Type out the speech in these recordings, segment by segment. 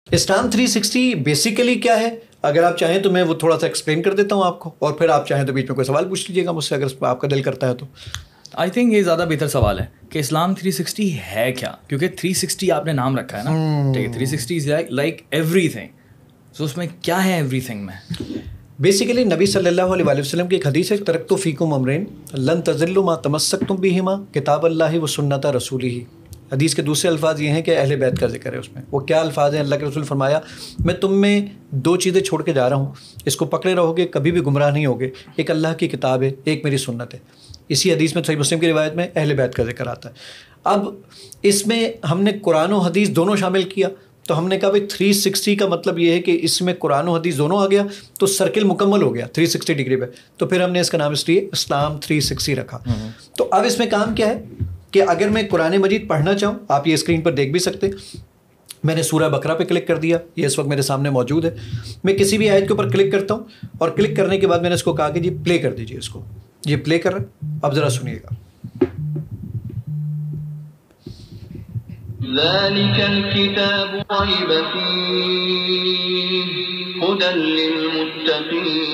اسلام 360 basically کیا ہے؟ اگر آپ چاہیں تو میں وہ تھوڑا سا ایکسپلین کر دیتا ہوں آپ کو، اور پھر آپ چاہیں تو بیچ میں کوئی سوال پوچھ لیجیے گا مجھ سے اگر آپ کا دل کرتا ہے تو. آئی تھنک یہ زیادہ بہتر سوال ہے کہ اسلام 360 ہے کیا، کیونکہ 360 آپ نے نام رکھا ہے نا، ٹھیک ہے، 360 از لائک ایوری تھنگ. سو اس میں کیا ہے ایوری تھنگ میں؟ بیسیکلی نبی صلی اللہ علیہ وآلہ وسلم کی ایک حدیث ہے، ترکت فیکم امرین لن تضلوا ما تمسکتم بہما کتاب اللہ و سنت رسولہ. حدیث کے دوسرے الفاظ یہ ہیں کہ اہل بیت کا ذکر ہے اس میں. وہ کیا الفاظ ہیں؟ اللہ کے رسول فرمایا میں تم میں 2 چیزیں چھوڑ کے جا رہا ہوں، اس کو پکڑے رہو گے کبھی بھی گمراہ نہیں ہوگے. ایک اللہ کی کتاب ہے، ایک میری سنت ہے. اسی حدیث میں صحیح مسلم کی روایت میں اہل بیت کا ذکر آتا ہے. اب اس میں ہم نے قرآن و حدیث دونوں شامل کیا، تو ہم نے کہا بھائی 360 کا مطلب یہ ہے کہ اس میں قرآن و حدیث دونوں آ گیا تو سرکل مکمل ہو گیا 360 ڈگری پہ. تو پھر ہم نے اس کا نام اس لیے اسلام 360 رکھا. تو اب اس میں کام کیا ہے کہ اگر میں قرآن مجید پڑھنا چاہوں، آپ یہ اسکرین پر دیکھ بھی سکتے، میں نے سورہ بقرہ پہ کلک کر دیا، یہ اس وقت میرے سامنے موجود ہے. میں کسی بھی آیت کے اوپر کلک کرتا ہوں، اور کلک کرنے کے بعد میں نے اس کو کہا کہ جی پلے کر دیجیے اس کو. یہ پلے کر رہا ہے، اب ذرا سنیے گا. ذلك الكتاب ريب فيه هدى للمتقين.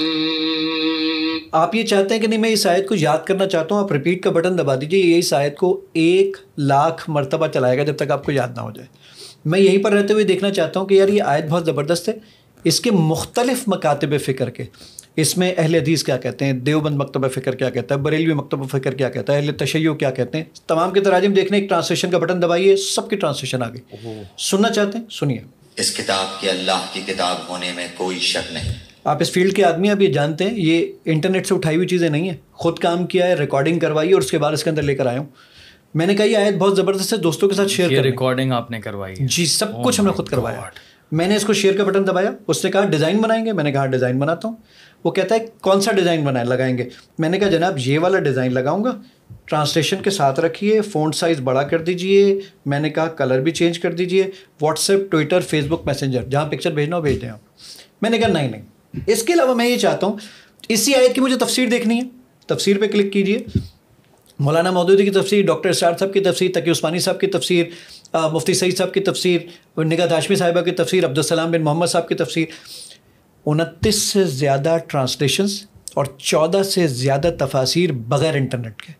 آپ یہ چاہتے ہیں کہ نہیں میں اس آیت کو یاد کرنا چاہتا ہوں، آپ ریپیٹ کا بٹن دبا دیجیے، یہ اس آیت کو 1,00,000 مرتبہ چلائے گا جب تک آپ کو یاد نہ ہو جائے. میں یہیں پر رہتے ہوئے دیکھنا چاہتا ہوں کہ یار یہ آیت بہت زبردست ہے. اس کے مختلف مکاتب فکر کے، اس میں اہل حدیث کیا کہتے ہیں، دیوبند مکتبہ فکر کیا کہتا ہے، بریلوی مکتبہ فکر کیا کہتا ہے، اہل تشیع کیا کہتے ہیں، تمام کے تراجم دیکھنے. ایک ٹرانسلیشن کا بٹن دبائیے، سب کی ٹرانسلیشن آ گئی. سننا چاہتے ہیں؟ سنیے. اس کتاب کے اللہ کی کتاب ہونے میں کوئی شک نہیں. آپ اس فیلڈ کے آدمی، آپ یہ جانتے ہیں یہ انٹرنیٹ سے اٹھائی ہوئی چیزیں نہیں ہیں، خود کام کیا ہے، ریکارڈنگ کروائی اور اس کے بعد اس کے اندر لے کر آیا ہوں. میں نے کہا یہ آیت بہت زبردست ہے، دوستوں کے ساتھ شیئر کریں. ریکارڈنگ آپ نے کروائی؟ جی سب کچھ ہم نے خود کروایا. میں نے اس کو شیئر کا بٹن دبایا، اس نے کہا ڈیزائن بنائیں گے، میں نے کہا ڈیزائن بناتا ہوں. وہ کہتا ہے کون سا ڈیزائن لگائیں گے؟ میں نے کہا جناب یہ والا ڈیزائن لگاؤں گا، ٹرانسلیشن کے ساتھ رکھیے، فونٹ سائز بڑا کر دیجئے، میں نے کہا کلر بھی چینج کر دیجئے، واٹس ایپ، ٹویٹر، فیس بک، میسنجر، جہاں پکچر بھیجنا ہو بھیج دیں آپ. میں نے کہا نہیں. اس کے علاوہ میں یہ چاہتا ہوں اسی آیت کی مجھے تفسیر دیکھنی ہے. تفسیر پہ کلک کیجئے. مولانا مودودی کی تفسیر، ڈاکٹر اسرار صاحب کی تفسیر، تقی عثمانی صاحب کی تفسیر، مفتی سعید صاحب کی تفسیر، نگہت ہاشمی صاحبہ کی تفسیر، عبدالسلام بن محمد صاحب کی تفسیر. 29 سے زیادہ ٹرانسلیشنز اور 14 سے زیادہ تفاسیر بغیر انٹرنیٹ کے.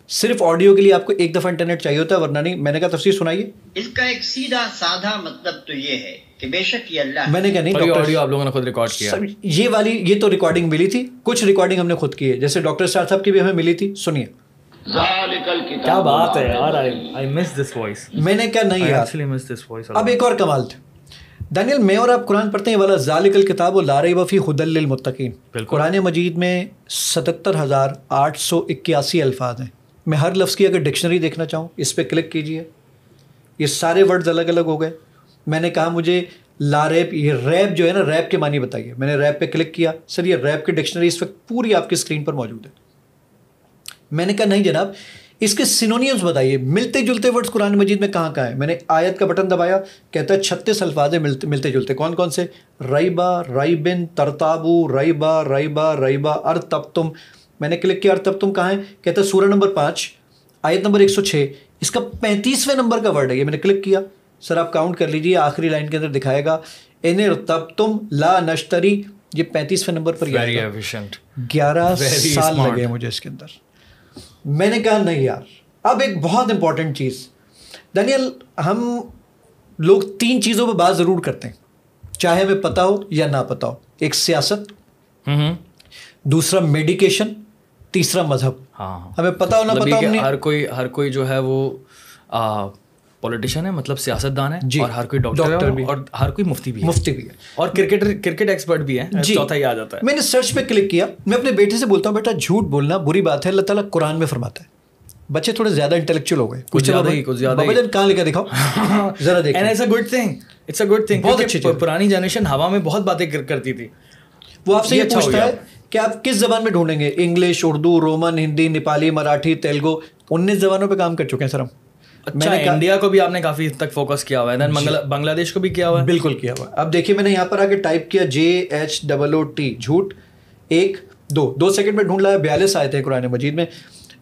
صرف آڈیو کے لیے آپ کو ایک دفعہ انٹرنیٹ چاہیے ہوتا ہے، ورنہ نہیں. میں نے کہا تفسیر سنائیے. اس کا ایک سیدھا سادہ مطلب تو یہ ہے کہ بے شک یہ اللہ. میں نے کہا نہیں ڈاکٹر، آڈیو آپ لوگوں نے خود ریکارڈ کیا. یہ والی یہ تو ریکارڈنگ ملی تھی، کچھ ریکارڈنگ ہم نے خود کی ہے، جیسے ڈاکٹر اسرار صاحب کی بھی ہمیں ملی تھی. سنیے. کیا بات ہے یار، I miss this voice. میں نے کہا نہیں یار، actually miss this voice. اب ایک اور کمال تھا. دانیل میں اور آپ قرآن پڑھتے ہیں، والا ذالک الکتاب لا ریب فیہ ھدی للمتقین. قرآن مجید میں 77,881 الفاظ ہیں. میں ہر لفظ کی اگر ڈکشنری دیکھنا چاہوں اس پہ کلک کیجئے، یہ سارے ورڈز الگ الگ ہو گئے. میں نے کہا مجھے لا ریب، یہ ریب جو ہے نا، ریب کے معنی بتائیے. میں نے ریب پہ کلک کیا، سر یہ ریب کی ڈکشنری اس وقت پوری آپ کی اسکرین پر موجود ہے. میں نے کہا نہیں جناب، اس کے سینونیمز بتائیے، ملتے جلتے ورڈز قرآن مجید میں کہاں کہاں ہیں. میں نے آیت کا بٹن دبایا، کہتا ہے 36 الفاظ ہیں ملتے جلتے. کون کون سے؟ ریبا، ریبن، ترتابو، ریبا، ریبا، ریبا، ارتبتم. میں نے کلک کیا، ارتبتم کہاں ہے؟ کہتا ہے سورہ نمبر 5 آیت نمبر 106. اس کا 35ویں نمبر کا ورڈ ہے یہ. میں نے کلک کیا، سر آپ کاؤنٹ کر لیجیے، آخری لائن کے اندر دکھائے گا ان ارتبتم لا نشتری. یہ 35ویں نمبر پر 11 سال لگے مجھے اس کے اندر. میں نے کہا نہیں یار. اب ایک بہت امپورٹنٹ چیز دانیل، ہم لوگ 3 چیزوں پہ بات ضرور کرتے ہیں، چاہے ہمیں پتہ ہو یا نہ پتہ ہو. ایک سیاست، دوسرا میڈیکیشن، تیسرا مذہب. ہمیں پتہ ہو نہ پتہ ہو. ہر کوئی جو ہے وہ پولیٹیشین ہے، مطلب سیاست دان ہے، اور ہر کوئی ڈاکٹر بھی، اور ہر کوئی مفتی بھی ہے، اور کرکٹ ایکسپرٹ بھی ہے. چوتھا یہ آ جاتا ہے. میں نے سرچ پہ کلک کیا. میں اپنے بیٹے سے بولتا ہوں بیٹا جھوٹ بولنا بری بات ہے، اللہ تعالیٰ قرآن میں فرماتا ہے. بچے تھوڑے زیادہ انٹلیکچوئل ہو گئے، کچھ زیادہ. بابا جان کہاں لکھا دکھاؤ ذرا دیکھیں. And it's a good thing. بہت اچھی چیز. پرانی جنریشن ہوا میں بہت باتیں کرتی تھی. وہ آپ سے یہ پوچھتا ہے کہ آپ کس زبان میں ڈھونڈیں گے، انگلش، اردو، رومن، ہندی، نیپالی، مراٹھی، تیلگو. 19 زبانوں پہ کام کر چکے ہیں سر ہم. اچھا، انڈیا کو بھی آپ نے کافی حد تک فوکس کیا ہوا ہے، بنگلہ دیش کو بھی کیا ہوا ہے. بالکل کیا ہوا ہے. اب دیکھیے میں نے یہاں پر آ کے ٹائپ کیا JHOOT، جھوٹ. 2 سیکنڈ میں ڈھونڈ لایا. 42 آیتیں قرآن مجید میں.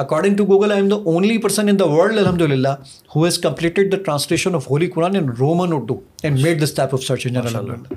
according to Google, I am the only person in the world, alhamdulillah, who has completed the translation of Holy Quran in Roman Urdu and made this type of search engine, alhamdulillah.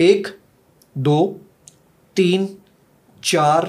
1 2 3 4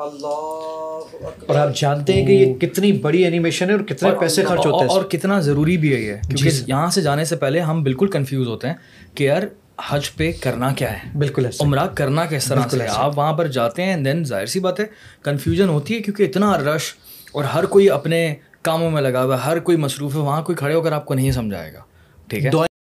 اور آپ جانتے ہیں کہ یہ کتنی بڑی animation ہے اور کتنے پیسے خرچ ہوتے ہیں اور کتنا ضروری بھی ہے یہ, کیونکہ یہاں سے جانے سے پہلے ہم بالکل کنفیوز ہوتے ہیں کہ یار حج پہ کرنا کیا ہے, بالکل ایسا, عمرہ کرنا کس طرح سے. آپ وہاں پر جاتے ہیں دین ظاہر سی بات ہے کنفیوژن ہوتی ہے, کیونکہ اتنا رش اور ہر کوئی اپنے کاموں میں لگا ہوا ہے, ہر کوئی مصروف ہے, وہاں کوئی کھڑے ہو کر آپ کو نہیں سمجھائے گا. ٹھیک ہے,